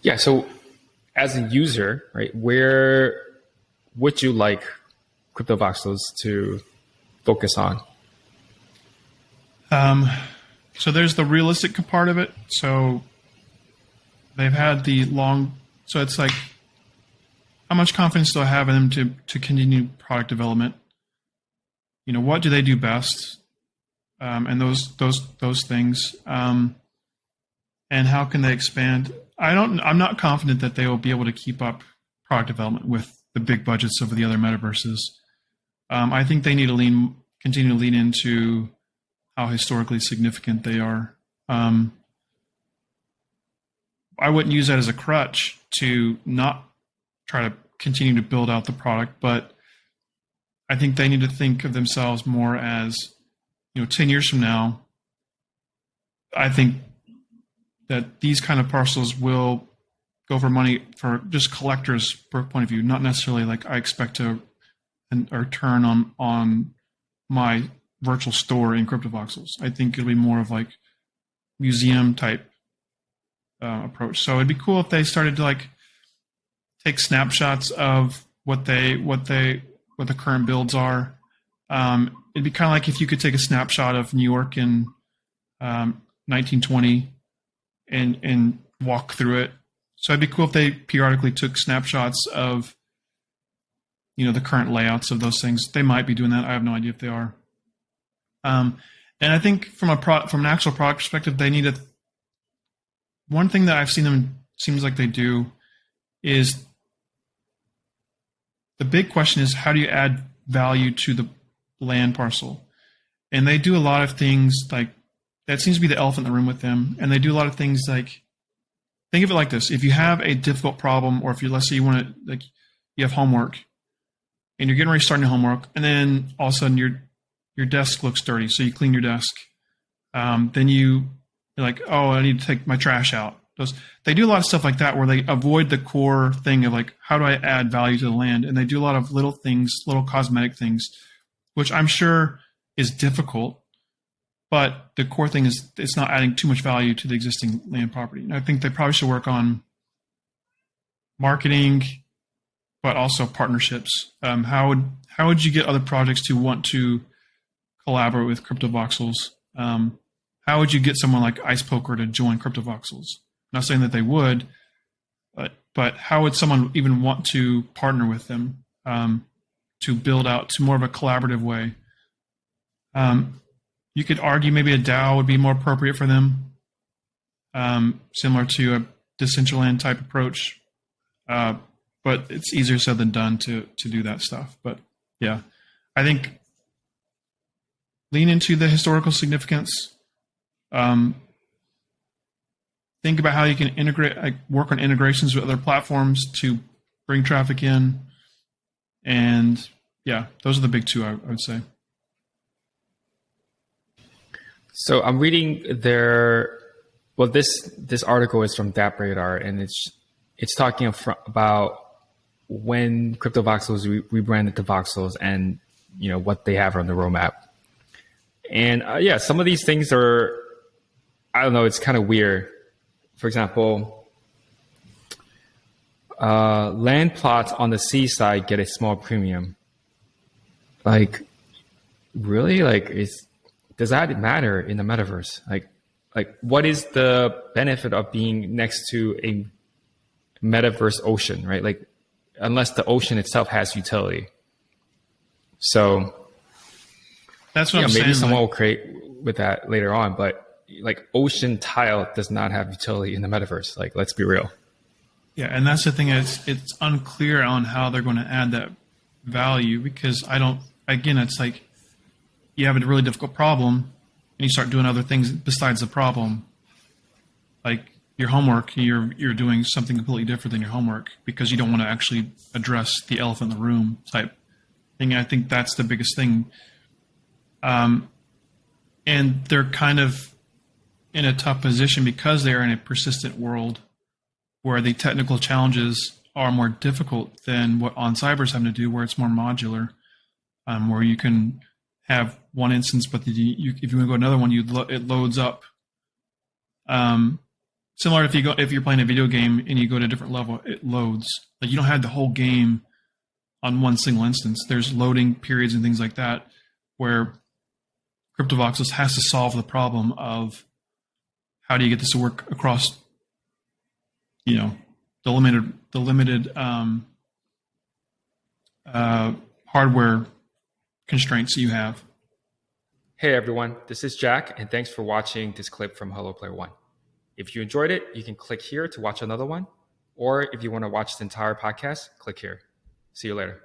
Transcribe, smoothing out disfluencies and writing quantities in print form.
Yeah. So as a user, right, where would you like CryptoVoxels to focus on? So there's the realistic part of it. So they've had the long. So it's like, how much confidence do I have in them to continue product development? What do they do best? And those things. And how can they expand? I'm not confident that they will be able to keep up product development with the big budgets of the other metaverses. I think they need to continue to lean into how historically significant they are. I wouldn't use that as a crutch to not try to continue to build out the product, but I think they need to think of themselves more as, 10 years from now, I think that these kind of parcels will go for money for just collectors' point of view, not necessarily like I expect a return on my virtual store in CryptoVoxels. I think it'll be more of like museum type approach. So it'd be cool if they started to like take snapshots of what the current builds are. It'd be kind of like if you could take a snapshot of New York in 1920 and walk through it. So it'd be cool if they periodically took snapshots of the current layouts of those things. They might be doing that. I have no idea if they are. And I think from an actual product perspective, they need one thing that I've seen them seems like they do is the big question is, how do you add value to the land parcel? And they do a lot of things like that seems to be the elephant in the room with them. And they do a lot of things like, think of it like this. If you have a difficult problem, or if let's say you want to, like, you have homework and you're getting ready to start your homework, and then all of a sudden your desk looks dirty. So you clean your desk. Then you're like, oh, I need to take my trash out. They do a lot of stuff like that where they avoid the core thing of like, how do I add value to the land? And they do a lot of little things, little cosmetic things, which I'm sure is difficult. But the core thing is it's not adding too much value to the existing land property. And I think they probably should work on marketing, but also partnerships. How would you get other projects to want to collaborate with CryptoVoxels? How would you get someone like Ice Poker to join CryptoVoxels? I'm not saying that they would, but how would someone even want to partner with them to build out to more of a collaborative way? You could argue maybe a DAO would be more appropriate for them, similar to a Decentraland type approach. But it's easier said than done to do that stuff. But yeah, I think lean into the historical significance. Think about how you can work on integrations with other platforms to bring traffic in. And yeah, those are the big two, I would say. So I'm reading this article is from Dap Radar, and it's talking about when CryptoVoxels rebranded to Voxels and what they have on the roadmap. And some of these things are, I don't know, it's kind of weird. For example, land plots on the seaside get a small premium. Like, really? Like, does that matter in the metaverse? Like, what is the benefit of being next to a metaverse ocean, right? Like, unless the ocean itself has utility. So that's what I'm saying. Maybe someone will create with that later on, but like ocean tile does not have utility in the metaverse. Like, let's be real. Yeah, and that's the thing. It's unclear on how they're going to add that value because it's like you have a really difficult problem and you start doing other things besides the problem. Like your homework, you're doing something completely different than your homework because you don't want to actually address the elephant in the room type thing. I think that's the biggest thing. And they're kind of in a tough position because they're in a persistent world where the technical challenges are more difficult than what On Cyber's having to do, where it's more modular, where you can have one instance, but if you want to go another one, it loads up. Similar if you're playing a video game and you go to a different level, it loads. Like you don't have the whole game on one single instance. There's loading periods and things like that where CryptoVoxels has to solve the problem of how do you get this to work across, the limited hardware constraints you have. Hey everyone, this is Jack, and thanks for watching this clip from Hello Player One. If you enjoyed it, you can click here to watch another one, or if you want to watch the entire podcast, click here. See you later.